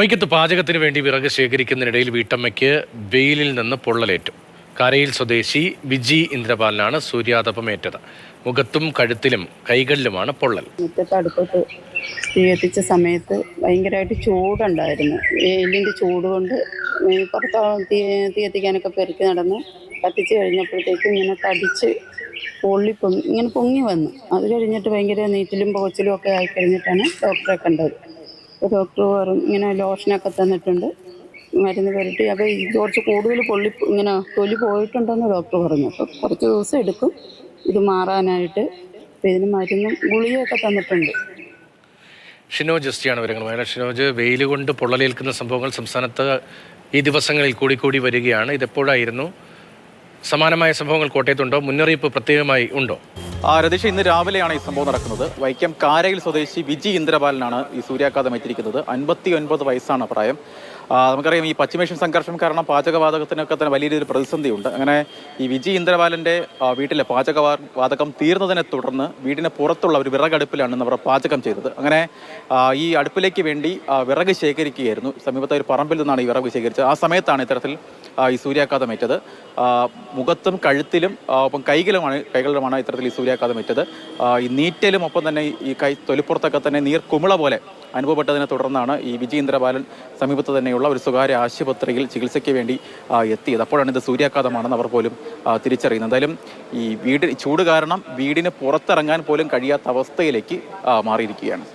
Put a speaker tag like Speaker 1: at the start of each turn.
Speaker 1: വൈക്കത്ത് പാചകത്തിന് വേണ്ടി വിറക് ശേഖരിക്കുന്നതിനിടയിൽ വീട്ടമ്മയ്ക്ക് വെയിലിൽ നിന്ന് പൊള്ളലേറ്റു. കരയിൽ സ്വദേശി വിജി ഇന്ദ്രപാലനാണ് സൂര്യാതപമേറ്റത്. മുഖത്തും കഴുത്തിലും കൈകളിലുമാണ് പൊള്ളൽ.
Speaker 2: മുറ്റത്ത് അടുപ്പത്ത് തീ എത്തിച്ച സമയത്ത് ഭയങ്കരമായിട്ട് ചൂടുണ്ടായിരുന്നു. വെയിലിൻ്റെ ചൂട് കൊണ്ട് പുറത്ത് തീ എത്തിക്കാനൊക്കെ പെരുക്കി നടന്ന് കത്തിച്ച് കഴിഞ്ഞപ്പോഴത്തേക്കും ഇങ്ങനെ തടിച്ച് ഇങ്ങനെ പൊങ്ങി വന്നു. അത് കഴിഞ്ഞിട്ട് ഭയങ്കര നീറ്റിലും പുകച്ചിലും ഒക്കെ ആയിക്കഴിഞ്ഞിട്ടാണ് ഡോക്ടറെ കണ്ടത്. ഡോക്ടർ പറഞ്ഞു ഇങ്ങനെ ലോഷനൊക്കെ തന്നിട്ടുണ്ട്, മരുന്ന് പുരട്ടി. അപ്പോൾ ഈ കുറച്ച് കൂടുതൽ ഇങ്ങനെ തൊലി പോയിട്ടുണ്ടെന്ന് ഡോക്ടർ പറഞ്ഞു. അപ്പോൾ കുറച്ച് ദിവസം എടുക്കും ഇത് മാറാനായിട്ട്. അപ്പോൾ ഇതിന് മരുന്നും ഗുളികയൊക്കെ തന്നിട്ടുണ്ട്.
Speaker 1: ഷിനോജ് എസ്റ്റിയാണ് വിവരങ്ങൾ. ഷിനോജ്, വെയിൽ കൊണ്ട് പൊള്ളലേൽക്കുന്ന സംഭവങ്ങൾ സംസ്ഥാനത്ത് ഈ ദിവസങ്ങളിൽ കൂടി വരികയാണ്. ഇതെപ്പോഴായിരുന്നു? സമാനമായ സംഭവങ്ങൾ കോട്ടയത്തുണ്ടോ? മുന്നറിയിപ്പ് പ്രത്യേകമായി ഉണ്ടോ?
Speaker 3: രതീഷ്, ഇന്ന് രാവിലെയാണ് ഈ സംഭവം നടക്കുന്നത്. വൈക്കം കാരയിൽ സ്വദേശി വിജി ഇന്ദ്രപാലനാണ് ഈ സൂര്യാഘാതം ഏറ്റിരിക്കുന്നത്. 59 വയസ്സാണ് പ്രായം. നമുക്കറിയാം, ഈ പശ്ചിമേഷ്യൻ സംഘർഷം കാരണം പാചകവാതകത്തിനൊക്കെ തന്നെ വലിയ രീതിയിൽ പ്രതിസന്ധിയുണ്ട്. അങ്ങനെ ഈ വിജി ഇന്ദ്രപാലൻ്റെ വീട്ടിലെ പാചകവാതകം തീർന്നതിനെ തുടർന്ന് വീടിന് പുറത്തുള്ള ഒരു വിറകടുപ്പിലാണ് അവർ പാചകം ചെയ്തത്. അങ്ങനെ ഈ അടുപ്പിലേക്ക് വേണ്ടി വിറക് ശേഖരിക്കുകയായിരുന്നു. സമീപത്തെ ഒരു പറമ്പിൽ നിന്നാണ് ഈ വിറക് ശേഖരിച്ചത്. ആ സമയത്താണ് ഇത്തരത്തിൽ ഈ സൂര്യാഘാതമേറ്റത്. മുഖത്തും കഴുത്തിലും ഒപ്പം കൈകളിലുമാണ് ഇത്തരത്തിൽ ഈ സൂര്യാഘാതമേറ്റത്. ഈ നീറ്റലും ഒപ്പം തന്നെ ഈ തൊലിപ്പുറത്തൊക്കെ തന്നെ നീർക്കുമിള പോലെ അനുഭവപ്പെട്ടതിനെ തുടർന്നാണ് ഈ വിജി ഇന്ദ്രപാലൻ സമീപത്ത് തന്നെയുള്ള ഒരു സ്വകാര്യ ആശുപത്രിയിൽ ചികിത്സയ്ക്ക് വേണ്ടി എത്തിയത്. അപ്പോഴാണ് ഇത് സൂര്യാഘാതമാണെന്ന് അവർ പോലും തിരിച്ചറിയുന്നത്. എന്തായാലും ഈ ചൂട് കാരണം വീടിന് പുറത്തിറങ്ങാൻ പോലും കഴിയാത്ത അവസ്ഥയിലേക്ക് മാറിയിരിക്കുകയാണ്.